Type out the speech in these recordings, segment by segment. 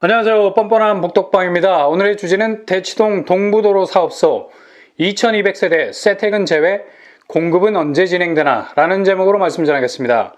안녕하세요. 뻔뻔한 복덕방입니다. 오늘의 주제는 대치동 동부도로 사업소 2200세대 새 퇴근 제외 공급은 언제 진행되나 라는 제목으로 말씀 전하겠습니다.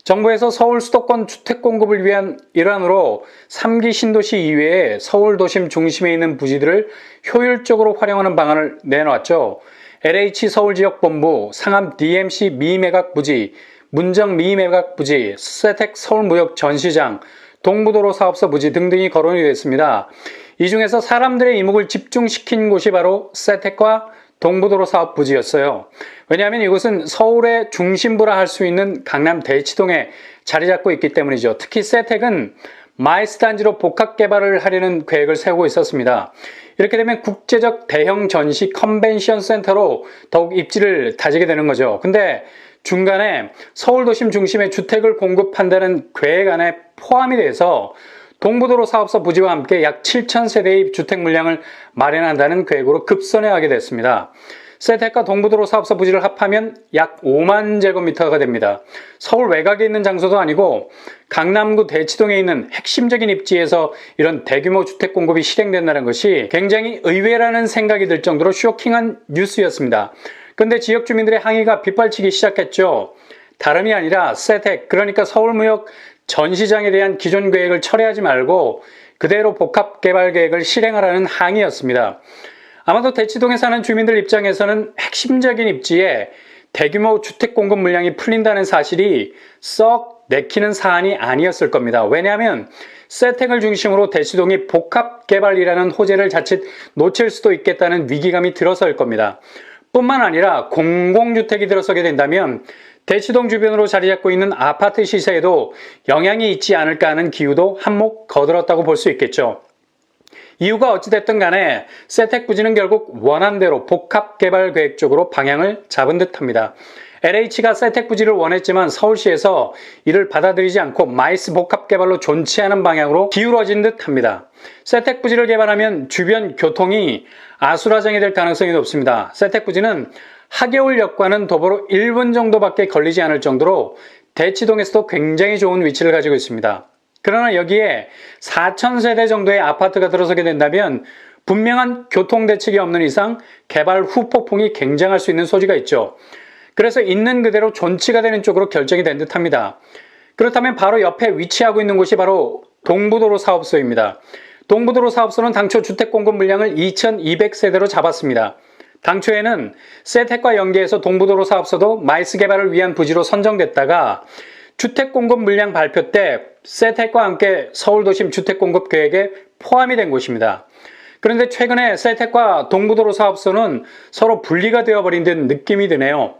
정부에서 서울 수도권 주택 공급을 위한 일환으로 3기 신도시 이외에 서울 도심 중심에 있는 부지들을 효율적으로 활용하는 방안을 내놓았죠. LH 서울지역본부, 상암 DMC 미매각 부지, 문정 미매각 부지, 세택 서울무역 전시장, 동부도로 사업소 부지 등등이 거론이 됐습니다. 이 중에서 사람들의 이목을 집중시킨 곳이 바로 세택과 동부도로 사업 부지였어요. 왜냐하면 이곳은 서울의 중심부라 할 수 있는 강남 대치동에 자리 잡고 있기 때문이죠. 특히 세택은 마이스 단지로 복합 개발을 하려는 계획을 세우고 있었습니다. 이렇게 되면 국제적 대형 전시 컨벤션 센터로 더욱 입지를 다지게 되는 거죠. 근데 중간에 서울 도심 중심의 주택을 공급한다는 계획 안에 포함이 돼서 동부도로 사업소 부지와 함께 약 7,000세대의 주택 물량을 마련한다는 계획으로 급선회하게 됐습니다. 세택과 동부도로 사업소 부지를 합하면 약 5만 제곱미터가 됩니다. 서울 외곽에 있는 장소도 아니고 강남구 대치동에 있는 핵심적인 입지에서 이런 대규모 주택 공급이 실행된다는 것이 굉장히 의외라는 생각이 들 정도로 쇼킹한 뉴스였습니다. 그런데 지역 주민들의 항의가 빗발치기 시작했죠. 다름이 아니라 세택, 그러니까 서울무역 전시장에 대한 기존 계획을 철회하지 말고 그대로 복합 개발 계획을 실행하라는 항의였습니다. 아마도 대치동에 사는 주민들 입장에서는 핵심적인 입지에 대규모 주택 공급 물량이 풀린다는 사실이 썩 내키는 사안이 아니었을 겁니다. 왜냐하면 세택을 중심으로 대치동이 복합 개발이라는 호재를 자칫 놓칠 수도 있겠다는 위기감이 들어서일 겁니다. 뿐만 아니라 공공주택이 들어서게 된다면 대치동 주변으로 자리 잡고 있는 아파트 시세에도 영향이 있지 않을까 하는 기우도 한몫 거들었다고 볼 수 있겠죠. 이유가 어찌됐든 간에 세택 부지는 결국 원안대로 복합 개발 계획 쪽으로 방향을 잡은 듯합니다. LH가 세택 부지를 원했지만 서울시에서 이를 받아들이지 않고 마이스 복합 개발로 존치하는 방향으로 기울어진 듯합니다. 세택 부지를 개발하면 주변 교통이 아수라장이 될 가능성이 높습니다. 세택 부지는 하계울역과는 도보로 1분 정도밖에 걸리지 않을 정도로 대치동에서도 굉장히 좋은 위치를 가지고 있습니다. 그러나 여기에 4,000세대 정도의 아파트가 들어서게 된다면 분명한 교통대책이 없는 이상 개발 후 폭풍이 굉장할 수 있는 소지가 있죠. 그래서 있는 그대로 존치가 되는 쪽으로 결정이 된 듯합니다. 그렇다면 바로 옆에 위치하고 있는 곳이 바로 동부도로 사업소입니다. 동부도로 사업소는 당초 주택 공급 물량을 2,200세대로 잡았습니다. 당초에는 세택과 연계해서 동부도로 사업소도 마이스 개발을 위한 부지로 선정됐다가 주택 공급 물량 발표 때 세택과 함께 서울도심 주택 공급 계획에 포함이 된 곳입니다. 그런데 최근에 세택과 동부도로 사업소는 서로 분리가 되어버린 듯 느낌이 드네요.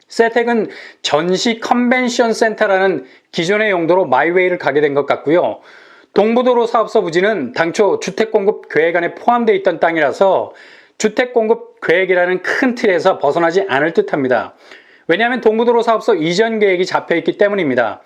세택은 전시 컨벤션 센터라는 기존의 용도로 마이웨이를 가게 된 것 같고요. 동부도로 사업소 부지는 당초 주택 공급 계획 안에 포함되어 있던 땅이라서 주택 공급 계획이라는 큰 틀에서 벗어나지 않을 듯합니다. 왜냐하면 동부도로 사업소 이전 계획이 잡혀있기 때문입니다.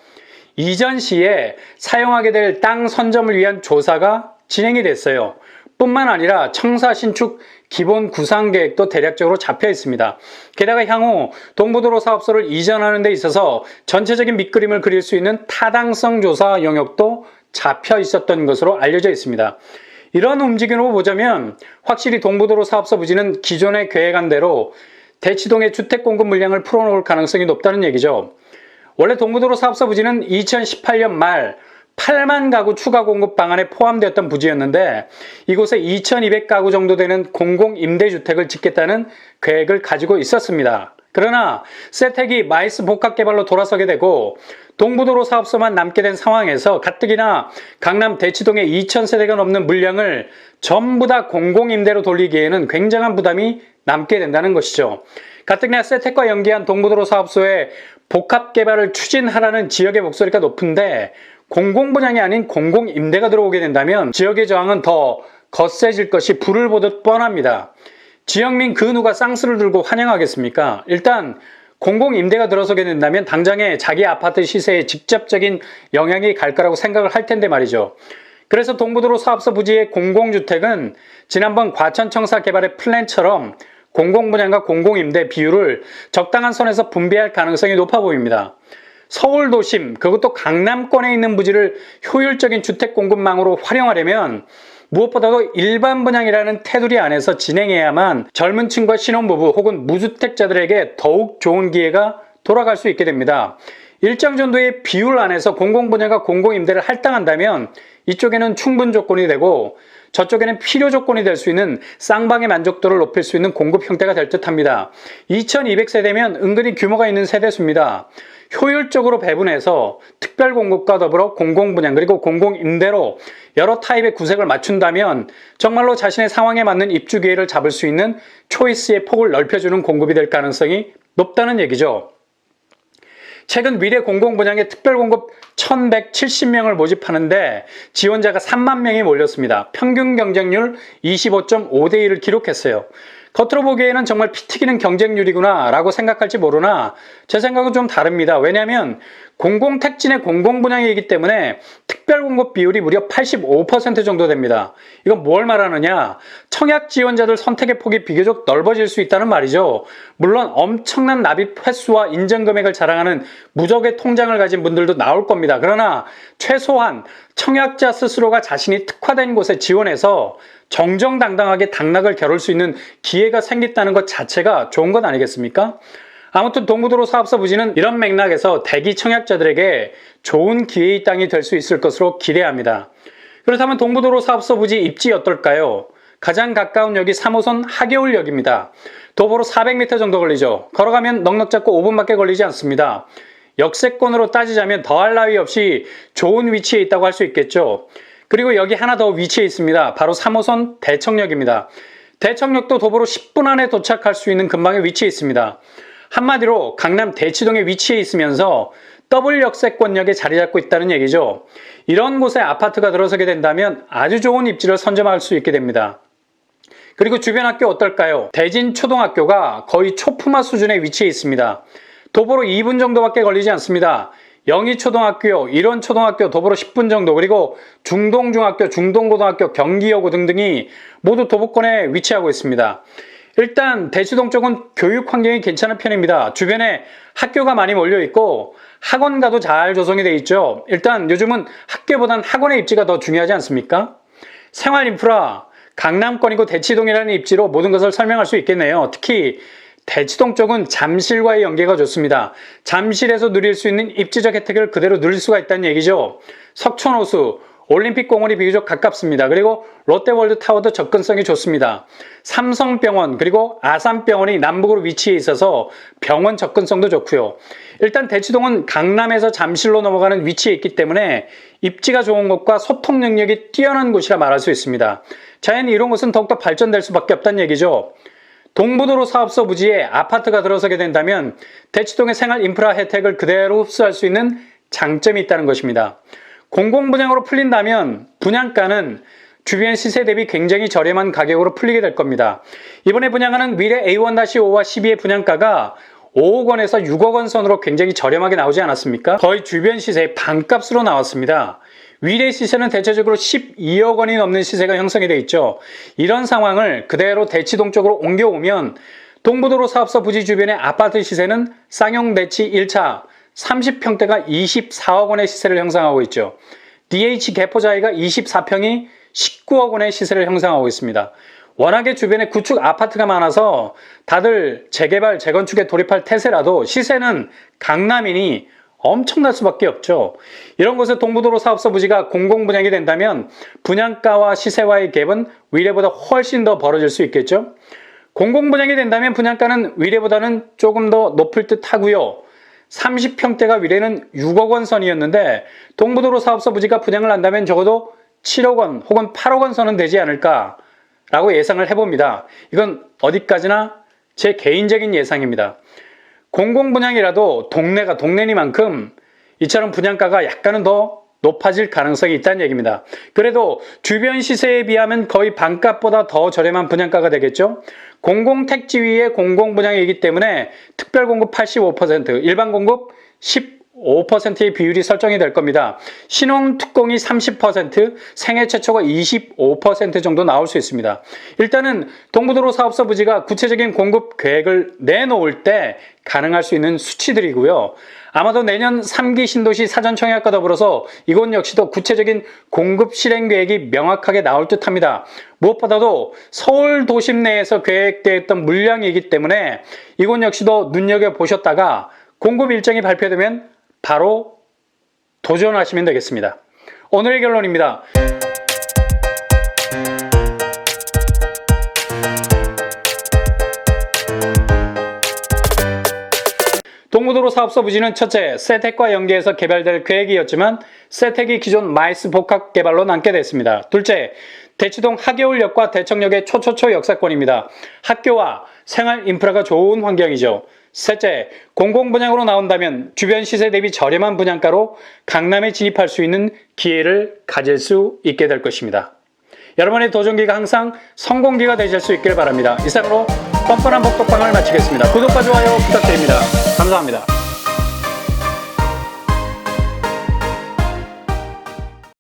이전 시에 사용하게 될 땅 선점을 위한 조사가 진행이 됐어요. 뿐만 아니라 청사 신축 기본 구상 계획도 대략적으로 잡혀 있습니다. 게다가 향후 동부도로 사업소를 이전하는 데 있어서 전체적인 밑그림을 그릴 수 있는 타당성 조사 영역도 잡혀 있었던 것으로 알려져 있습니다. 이런 움직임으로 보자면 확실히 동부도로 사업소 부지는 기존에 계획한 대로 대치동의 주택 공급 물량을 풀어놓을 가능성이 높다는 얘기죠. 원래 동부도로 사업소 부지는 2018년 말 8만 가구 추가 공급 방안에 포함되었던 부지였는데 이곳에 2,200가구 정도 되는 공공임대주택을 짓겠다는 계획을 가지고 있었습니다. 그러나 세택이 마이스 복합 개발로 돌아서게 되고 동부도로 사업소만 남게 된 상황에서 가뜩이나 강남 대치동의 2,000세대가 넘는 물량을 전부 다 공공임대로 돌리기에는 굉장한 부담이 남게 된다는 것이죠. 가뜩이나 세택과 연계한 동부도로 사업소의 복합 개발을 추진하라는 지역의 목소리가 높은데 공공분양이 아닌 공공임대가 들어오게 된다면 지역의 저항은 더 거세질 것이 불을 보듯 뻔합니다. 지역민 그 누가 쌍스를 들고 환영하겠습니까? 일단 공공임대가 들어서게 된다면 당장에 자기 아파트 시세에 직접적인 영향이 갈 거라고 생각을 할 텐데 말이죠. 그래서 동부도로 사업소 부지의 공공주택은 지난번 과천청사 개발의 플랜처럼 공공분양과 공공임대 비율을 적당한 선에서 분배할 가능성이 높아 보입니다. 서울 도심, 그것도 강남권에 있는 부지를 효율적인 주택 공급망으로 활용하려면 무엇보다도 일반 분양이라는 테두리 안에서 진행해야만 젊은 층과 신혼부부 혹은 무주택자들에게 더욱 좋은 기회가 돌아갈 수 있게 됩니다. 일정 정도의 비율 안에서 공공분양과 공공임대를 할당한다면 이쪽에는 충분 조건이 되고 저쪽에는 필요 조건이 될 수 있는 쌍방의 만족도를 높일 수 있는 공급 형태가 될 듯합니다. 2200세대면 은근히 규모가 있는 세대수입니다. 효율적으로 배분해서 특별공급과 더불어 공공분양 그리고 공공임대로 여러 타입의 구색을 맞춘다면 정말로 자신의 상황에 맞는 입주 기회를 잡을 수 있는 초이스의 폭을 넓혀주는 공급이 될 가능성이 높다는 얘기죠. 최근 미래 공공분양의 특별공급 1170명을 모집하는데 지원자가 3만 명이 몰렸습니다. 평균 경쟁률 25.5대 1을 기록했어요. 겉으로 보기에는 정말 피 튀기는 경쟁률이구나 라고 생각할지 모르나 제 생각은 좀 다릅니다. 왜냐하면 공공택진의 공공분양이기 때문에 특별공급 비율이 무려 85% 정도 됩니다. 이건 뭘 말하느냐? 청약 지원자들 선택의 폭이 비교적 넓어질 수 있다는 말이죠. 물론 엄청난 납입 횟수와 인정 금액을 자랑하는 무적의 통장을 가진 분들도 나올 겁니다. 그러나 최소한 청약자 스스로가 자신이 특화된 곳에 지원해서 정정당당하게 당락을 겨룰 수 있는 기회가 생겼다는 것 자체가 좋은 것 아니겠습니까? 아무튼 동부도로 사업소 부지는 이런 맥락에서 대기 청약자들에게 좋은 기회의 땅이 될 수 있을 것으로 기대합니다. 그렇다면 동부도로 사업소 부지 입지 어떨까요? 가장 가까운 역이 3호선 하계울역입니다. 도보로 400m 정도 걸리죠. 걸어가면 넉넉 잡고 5분밖에 걸리지 않습니다. 역세권으로 따지자면 더할 나위 없이 좋은 위치에 있다고 할 수 있겠죠. 그리고 여기 하나 더 위치해 있습니다. 바로 3호선 대청역입니다. 대청역도 도보로 10분 안에 도착할 수 있는 근방에 위치해 있습니다. 한마디로 강남 대치동에 위치해 있으면서 더블 역세권역에 자리 잡고 있다는 얘기죠. 이런 곳에 아파트가 들어서게 된다면 아주 좋은 입지를 선점할 수 있게 됩니다. 그리고 주변 학교 어떨까요? 대진초등학교가 거의 초품화 수준에 위치해 있습니다. 도보로 2분 정도밖에 걸리지 않습니다. 영희초등학교, 일원초등학교 도보로 10분 정도, 그리고 중동중학교, 중동고등학교, 경기여고 등등이 모두 도보권에 위치하고 있습니다. 일단 대치동 쪽은 교육 환경이 괜찮은 편입니다. 주변에 학교가 많이 몰려 있고 학원가도 잘 조성이 돼 있죠. 일단 요즘은 학교보단 학원의 입지가 더 중요하지 않습니까? 생활 인프라, 강남권이고 대치동이라는 입지로 모든 것을 설명할 수 있겠네요. 특히 대치동 쪽은 잠실과의 연계가 좋습니다. 잠실에서 누릴 수 있는 입지적 혜택을 그대로 누릴 수가 있다는 얘기죠. 석촌호수, 올림픽공원이 비교적 가깝습니다. 그리고 롯데월드타워도 접근성이 좋습니다. 삼성병원 그리고 아산병원이 남북으로 위치해 있어서 병원 접근성도 좋고요. 일단 대치동은 강남에서 잠실로 넘어가는 위치에 있기 때문에 입지가 좋은 곳과 소통 능력이 뛰어난 곳이라 말할 수 있습니다. 자연히 이런 곳은 더욱더 발전될 수밖에 없다는 얘기죠. 동부도로 사업소 부지에 아파트가 들어서게 된다면 대치동의 생활 인프라 혜택을 그대로 흡수할 수 있는 장점이 있다는 것입니다. 공공분양으로 풀린다면 분양가는 주변 시세 대비 굉장히 저렴한 가격으로 풀리게 될 겁니다. 이번에 분양하는 미래 A1-5와 12의 분양가가 5억 원에서 6억 원 선으로 굉장히 저렴하게 나오지 않았습니까? 거의 주변 시세의 반값으로 나왔습니다. 위례 시세는 대체적으로 12억 원이 넘는 시세가 형성이 되어 있죠. 이런 상황을 그대로 대치동 쪽으로 옮겨오면 동부도로 사업소 부지 주변의 아파트 시세는 쌍용 대치 1차 30평대가 24억 원의 시세를 형성하고 있죠. DH 개포자이가 24평이 19억 원의 시세를 형성하고 있습니다. 워낙에 주변에 구축 아파트가 많아서 다들 재개발, 재건축에 돌입할 태세라도 시세는 강남이니 엄청날 수밖에 없죠. 이런 곳에 동부도로 사업소 부지가 공공분양이 된다면 분양가와 시세와의 갭은 위례보다 훨씬 더 벌어질 수 있겠죠. 공공분양이 된다면 분양가는 위례보다는 조금 더 높을 듯 하고요. 30평대가 위례는 6억 원 선이었는데 동부도로 사업소 부지가 분양을 한다면 적어도 7억 원 혹은 8억 원 선은 되지 않을까라고 예상을 해봅니다. 이건 어디까지나 제 개인적인 예상입니다. 공공분양이라도 동네가 동네니만큼 이처럼 분양가가 약간은 더 높아질 가능성이 있다는 얘기입니다. 그래도 주변 시세에 비하면 거의 반값보다 더 저렴한 분양가가 되겠죠. 공공택지 위에 공공분양이기 때문에 특별공급 85%, 일반공급 5%의 비율이 설정이 될 겁니다. 신혼특공이 30%, 생애 최초가 25% 정도 나올 수 있습니다. 일단은 동부도로 사업소 부지가 구체적인 공급 계획을 내놓을 때 가능할 수 있는 수치들이고요. 아마도 내년 3기 신도시 사전청약과 더불어서 이곳 역시도 구체적인 공급 실행 계획이 명확하게 나올 듯합니다. 무엇보다도 서울 도심 내에서 계획되어 있던 물량이기 때문에 이곳 역시도 눈여겨보셨다가 공급 일정이 발표되면 바로 도전하시면 되겠습니다. 오늘의 결론입니다. 동부도로 사업소 부지는 첫째, 세택과 연계해서 개발될 계획이었지만 세택이 기존 마이스 복합 개발로 남게 됐습니다. 둘째, 대치동 하계울역과 대청역의 초초초 역사권입니다. 학교와 생활 인프라가 좋은 환경이죠. 셋째, 공공분양으로 나온다면 주변 시세 대비 저렴한 분양가로 강남에 진입할 수 있는 기회를 가질 수 있게 될 것입니다. 여러분의 도전기가 항상 성공기가 되실 수 있길 바랍니다. 이상으로 뻔뻔한 복덕방을 마치겠습니다. 구독과 좋아요 부탁드립니다. 감사합니다.